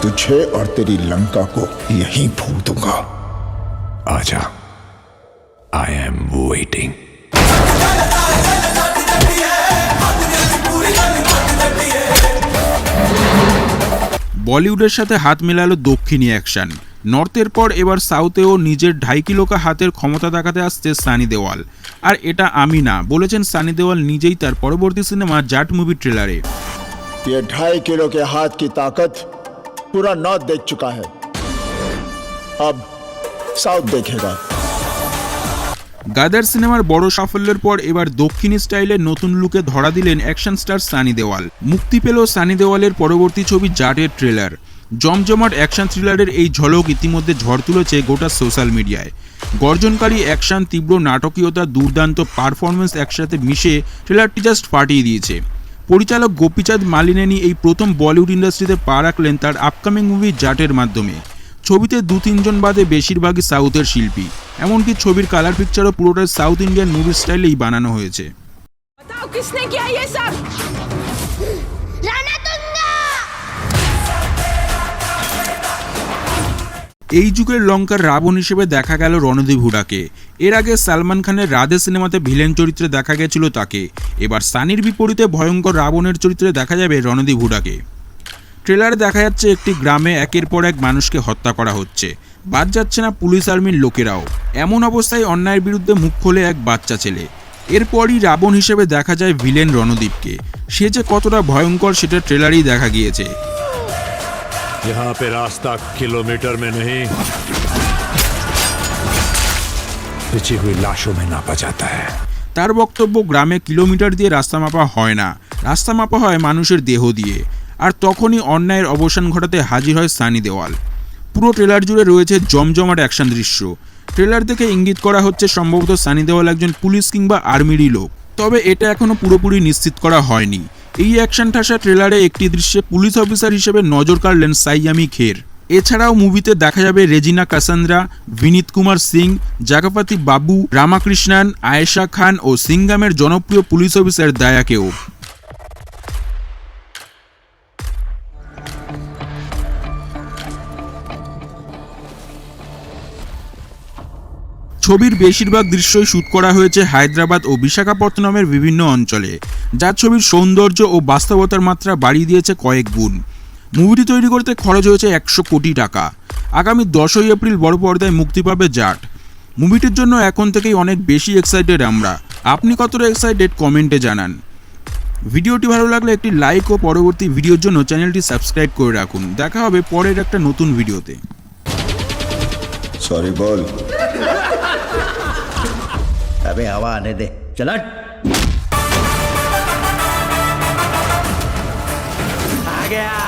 तुझे और तेरी लंका को यहीं फूंक दूंगा। आजा, आई एम वेटिंग। বলিউডের সাথে হাত মেলালো দক্ষিণী অ্যাকশন। নর্থের পর এবার সাউথেও নিজের 2.5 কিলোকা হাতের ক্ষমতা দেখাতে আসছে সানি দেওয়াল। আর এটা আমি না, বলেছেন সানি দেওয়াল নিজেই তার পরবর্তী সিনেমা জাট মুভির ট্রেলারে। ये 2.5 किलो के हाथ की ताकत पूरा नॉर्थ देख चुका है, अब साउथ देखेगा। গাদার সিনেমার বড় সাফল্যের পর এবার দক্ষিণী স্টাইলে নতুন লুকে ধরা দিলেন অ্যাকশন স্টার সানি দেওয়াল। মুক্তি পেল সানি দেওয়ালের পরবর্তী ছবি জাটের ট্রেলার। জমজমাট অ্যাকশন থ্রিলারের এই ঝলক ইতিমধ্যে ঝড় তুলেছে গোটা সোশ্যাল মিডিয়ায়। গর্জনকারী অ্যাকশন, তীব্র নাটকীয়তা, দুর্দান্ত পারফরমেন্স একসাথে মিশে ট্রেলারটি জাস্ট ফাটিয়ে দিয়েছে। পরিচালক গোপীচাঁদ মালিনেনি এই প্রথম বলিউড ইন্ডাস্ট্রিতে পা রাখলেন তার আপকামিং মুভি জাটের মাধ্যমে। ছবিতে 2-3 জন বাদে বেশিরভাগই সাউথের শিল্পী, এমনকি ছবির কালার পিকচারও পুরোটাই সাউথ ইন্ডিয়ান মুভি স্টাইলেই বানানো হয়েছে। এই যুগের লঙ্কার রাবণ হিসেবে দেখা গেল রণদীপ হুডাকে। এর আগে সালমান খানের রাধে সিনেমাতে ভিলেন চরিত্রে দেখা গেছিল তাকে। এবার সানির বিপরীতে ভয়ঙ্কর রাবণের চরিত্রে দেখা যাবে রণদীপ হুডাকে। ট্রেলারে দেখা যাচ্ছে একটি গ্রামে একের পর এক মানুষকে হত্যা করা হচ্ছে, বাদ যাচ্ছে না পুলিশ আর্মির লোকেরাও। এমন অবস্থায় অন্যায়ের বিরুদ্ধে মুখ খোলে এক বাচ্চা ছেলে। এরপরই রাবণ হিসেবে দেখা যায় ভিলেন রণদীপকে। সে যে কতটা ভয়ঙ্কর সেটা ট্রেলারেই দেখা গিয়েছে। यहाँ पे रास्ता किलोमीटर में नहीं, बिछी हुई लाशों में नापा जाता है। তার বক্তব্য, গ্রামে কিলোমিটার দিয়ে রাস্তা মাপা হয় না, রাস্তা মাপা হয় মানুষের দেহ দিয়ে। আর তখনই অন্যায়ের অবসান ঘটাতে হাজির হয় সানি দেওয়াল। পুরো ট্রেলার জুড়ে রয়েছে জমজমাট অ্যাকশন দৃশ্য। ট্রেলার দেখে ইঙ্গিত করা হচ্ছে সম্ভবত সানি দেওয়াল একজন পুলিশ কিংবা আর্মিরই লোক, তবে এটা এখনো পুরোপুরি নিশ্চিত করা হয়নি। এই অ্যাকশন ঠাসা ট্রেলারে একটি দৃশ্যে পুলিশ অফিসার হিসেবে নজর কাড়লেন সাইয়ামি খের। এছাড়াও মুভিতে দেখা যাবে রেজিনা কাসান্দ্রা, বিনীত কুমার সিং, জাগপতি বাবু, রামাকৃষ্ণন, আয়েশা খান ও সিঙ্গামের জনপ্রিয় পুলিশ অফিসার দায়াকেও। ছবির বেশিরভাগ দৃশ্যই শ্যুট করা হয়েছে হায়দ্রাবাদ ও বিশাখাপত্তনমের বিভিন্ন অঞ্চলে, যা ছবির সৌন্দর্য ও বাস্তবতার মাত্রা বাড়িয়ে দিয়েছে কয়েক গুণ। মুভিটি তৈরি করতে খরচ হয়েছে 100 কোটি টাকা। আগামী 10ই এপ্রিল বড় পর্দায় মুক্তি পাবে জাট। মুভিটির জন্য এখন থেকেই অনেক বেশি এক্সাইটেড আমরা। আপনি কতটা এক্সাইটেড কমেন্টে জানান। ভিডিওটি ভালো লাগলে একটি লাইক ও পরবর্তী ভিডিওর জন্য চ্যানেলটি সাবস্ক্রাইব করে রাখুন। দেখা হবে পরের একটা নতুন ভিডিওতে। सॉरी बोल। अबे हवा आने दे, चल हट। आ गया।